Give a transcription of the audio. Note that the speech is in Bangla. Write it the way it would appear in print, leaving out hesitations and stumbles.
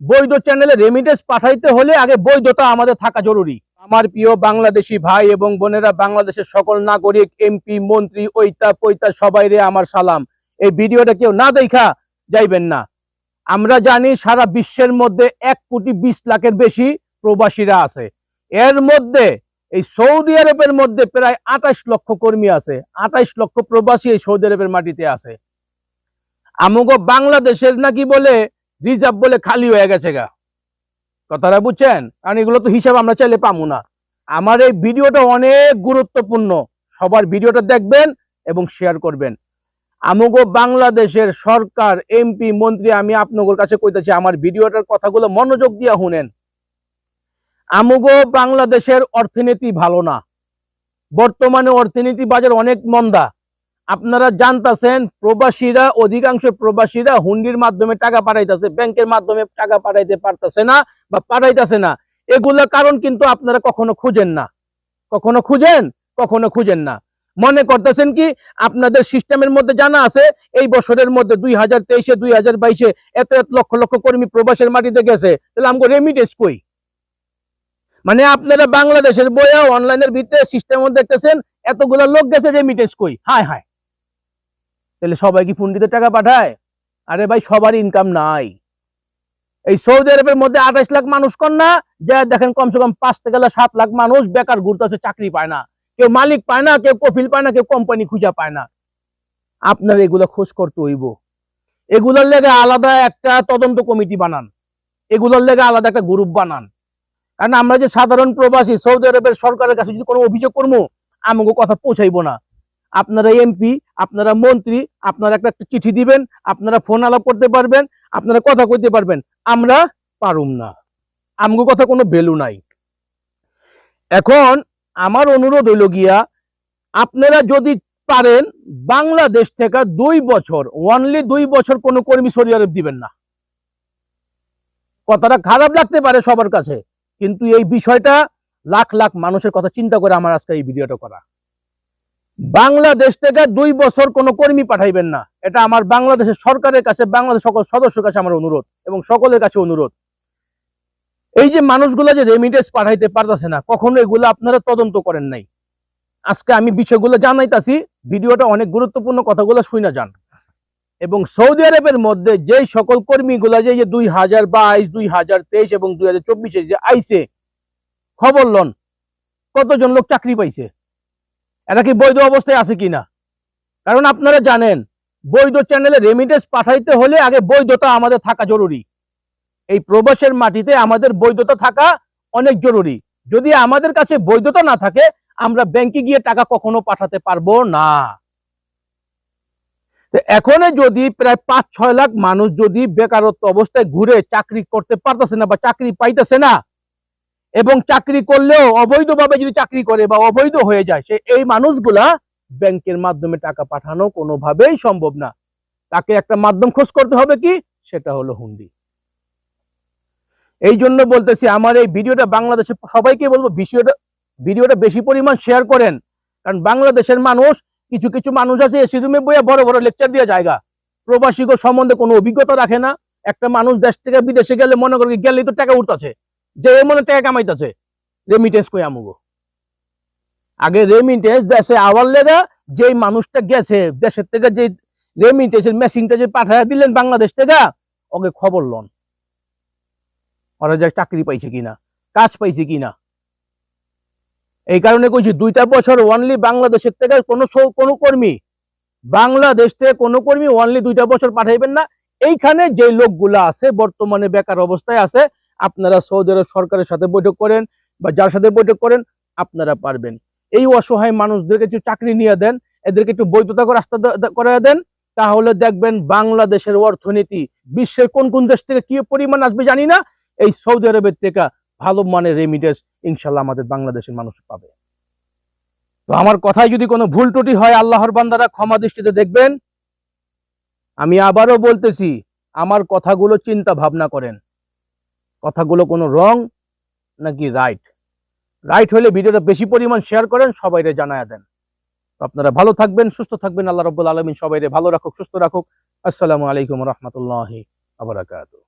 বৈধ চ্যানেলে রেমিটেন্স পাঠাইতে হলে আগে বৈধতা আমাদের থাকা জরুরি। আমার প্রিয় বাংলাদেশি ভাই এবং বোনেরা, বাংলাদেশের সকল নাগরিক, এমপি, মন্ত্রী, ওইতা পৈতা সবাইরে আমার সালাম। এই ভিডিওটা কেউ না দেখা যাইবেন না। আমরা জানি সারা বিশ্বের মধ্যে 1,20,00,000-এর বেশি প্রবাসীরা আছে। এর মধ্যে এই সৌদি আরবের মধ্যে প্রায় 28 লক্ষ কর্মী আছে। 28 লক্ষ প্রবাসী এই সৌদি আরবের মাটিতে আছে। আমগো বাংলাদেশের নাকি বলে রিজার্ভ বলে খালি হয়ে গেছে গা, কথাটা বুঝছেন? কারণ এগুলো তো হিসাব আমরা চাইলে পাবো না। আমার এই ভিডিওটা অনেক গুরুত্বপূর্ণ, সবার ভিডিওটা দেখবেন এবং শেয়ার করবেন। আমগো বাংলাদেশের সরকার, এমপি, মন্ত্রী, আমি আপনাদের কাছে কইতেছি আমার ভিডিওটার কথাগুলো মনোযোগ দিয়া শুনেন। আমগো বাংলাদেশের অর্থনীতি ভালো না, বর্তমানে অর্থনীতি বাজার অনেক মন্দা। আপনারা জানতেছেন প্রবাসীরা, অধিকাংশ প্রবাসীরা হুন্ডির মাধ্যমে টাকা পাঠাইতেছে, ব্যাংকের মাধ্যমে টাকা পাঠাইতে পারতেছে না বা পাঠাইতেছে না। এগুলোর কারণ কিন্তু আপনারা কখনো খুঁজেন না, কখনো খুঁজেন না। মনে করতেছেন কি আপনাদের সিস্টেমের মধ্যে জানা আছে এই বছরের মধ্যে 2023-এ 2022-এ এত লক্ষ লক্ষ কর্মী প্রবাসের মাটিতে গেছে, তাহলে আমাকে রেমিটেন্স কই? মানে আপনারা বাংলাদেশের বইয়া অনলাইনের ভিতরে সিস্টেম দেখতেছেন এতগুলা লোক গেছে, রেমিটেন্স কই? হায় হায়, তাহলে সবাই কি ফুন্ডিতে টাকা পাঠায়? আরে ভাই, সবার ইনকাম নাই। এই সৌদি আরবের মধ্যে 28 লাখ মানুষ কন্যা যা দেখেন, কমসে কম 5 থেকে 7 লাখ মানুষ বেকার ঘুরতেছে, চাকরি পায় না, কেউ মালিক পায় না, কেউ কফিল পায় না, কেউ কোম্পানি খুঁজা পায় না। আপনার এগুলো খোঁজ করতে হইব। এগুলোর লেগে আলাদা একটা তদন্ত কমিটি বানান, এগুলোর লেগে আলাদা একটা গ্রুপ বানান। কারণ আমরা যে সাধারণ প্রবাসী, সৌদি আরবের সরকারের কাছে যদি কোনো অভিযোগ করবো, আমাকে কথা পৌঁছাইব না। আপনারা এমপি, আপনারা মন্ত্রী, আপনারা একটা চিঠি দিবেন, আপনারা ফোন আলাপ করতে পারবেন, আপনারা কথা কইতে পারবেন, আমরা পারুম না, আমগো কথা কোনো ভ্যালু নাই। এখন আমার অনুরোধ হইল গিয়া, আপনারা যদি পারেন বাংলাদেশ থেকে 2 বছর, অনলি 2 বছর কোনো কর্মী সৌদি আরব দিবেন না। কথাটা খারাপ লাগতে পারে সবার কাছে, কিন্তু এই বিষয়টা লাখ লাখ মানুষের কথা চিন্তা করে আমার আজকে এই ভিডিওটা করা। বাংলাদেশ থেকে 2 বছর কোনো কর্মী পাঠাইবেন না, এটা আমার বাংলাদেশের সরকারের কাছে, বাংলাদেশ সকল সদস্যের কাছে আমার অনুরোধ এবং সকলের কাছে অনুরোধ। এই যে মানুষগুলো যে রেমিটেন্স পাঠাইতে পারতেছে না, কখনো এগুলো আপনারা তদন্ত করেন নাই। আজকে আমি বিষয়গুলো জানাইতাছি, ভিডিওটা অনেক গুরুত্বপূর্ণ, কথাগুলো শুনে যান। এবং সৌদি আরবের মধ্যে যে সকল কর্মীগুলা যে 2022, 2023 এবং 2024-এ যে আইছে, খবর লন কতজন লোক চাকরি পাইছে, এরা কি বৈধ অবস্থায় আছে কিনা? কারণ আপনারা জানেন বৈধ চ্যানেলে রেমিটেন্স পাঠাইতে হলে আগে বৈধতা আমাদের থাকা জরুরি। এই প্রবাসের মাটিতে আমাদের বৈধতা থাকা অনেক জরুরি। যদি আমাদের কাছে বৈধতা না থাকে, আমরা ব্যাংকে গিয়ে টাকা কখনো পাঠাতে পারবো না। এখন যদি প্রায় 5-6 লাখ মানুষ যদি বেকারত্ব অবস্থায় ঘুরে চাকরি করতে পারতেছে না বা চাকরি পাইতেছে না, এবং চাকরি করলেও অবৈধভাবে যদি চাকরি করে বা অবৈধ হয়ে যায়, সে এই মানুষগুলা ব্যাংকের মাধ্যমে টাকা পাঠানো কোনোভাবেই সম্ভব না। তাকে একটা মাধ্যম খোঁজ করতে হবে, কি? সেটা হলো হুন্ডি। এই জন্য বলতেছি, আমার এই ভিডিওটা বাংলাদেশের সবাইকে বলবো, ভিডিওটা বেশি পরিমাণ শেয়ার করেন। কারণ বাংলাদেশের মানুষ, কিছু কিছু মানুষ আছে এসি রুমে বইয়া বড় বড় লেকচার দিয়ে জায়গা, প্রবাসীগো সম্বন্ধে কোনো অভিজ্ঞতা রাখে না। একটা মানুষ দেশ থেকে বিদেশে গেলে মনে করি গেলেই তো টাকা উঠতেছে, যে মনে টাকা কামাইতেছে, রেমিটেন্স কই আমুগো? আগে রেমিটেন্স দেশে আওয়ার লেগা যেই মানুষটা গেছে দেশের থেকে, যে রেমিটেন্সের মেশিনটা যে পাঠায় দিলেন বাংলাদেশ থেকে, ওকে খবর লন ওরা যে চাকরি পাইছে কিনা, কাজ পাইছে কিনা। এই কারণে কইছি 2টা বছর অনলি বাংলাদেশের থেকে কোনো কর্মী, বাংলাদেশ থেকে কোনো কর্মী অনলি 2টা বছর পাঠাইবেন না। এইখানে যে লোকগুলা আছে বর্তমানে বেকার অবস্থায় আছে, আপনারা সৌদি আরব সরকারের সাথে বৈঠক করেন বা যার সাথে বৈঠক করেন, আপনারা পারবেন। এই অসহায় মানুষদেরকে একটু চাকরি নিয়ে দেন, এদেরকে একটু বৈধতা রাস্তা করে দেন, তাহলে দেখবেন বাংলাদেশের অর্থনীতি বিশ্বের কোন কোন দেশ থেকে কি পরিমাণ আসবে জানি না, এই সৌদি আরবের থেকে ভালো মানের রেমিটেন্স ইনশাল্লাহ আমাদের বাংলাদেশের মানুষ পাবে। তো আমার কথায় যদি কোনো ভুল ত্রুটি হয়, আল্লাহর বান্দারা ক্ষমা দৃষ্টিতে দেখবেন। আমি আবারও বলতেছি, আমার কথাগুলো চিন্তা ভাবনা করেন, কথাগুলো কোনো রং নাকি রাইট হলে ভিডিওটা বেশি পরিমাণ শেয়ার করেন, সবাইরে জানায়া দেন। আপনারা ভালো থাকবেন, সুস্থ থাকবেন। আল্লাহ রাব্বুল আলামিন সবাইরে ভালো রাখুক, সুস্থ রাখুক। আসসালামু আলাইকুম ওয়া রাহমাতুল্লাহি ওয়া বারাকাতুহু।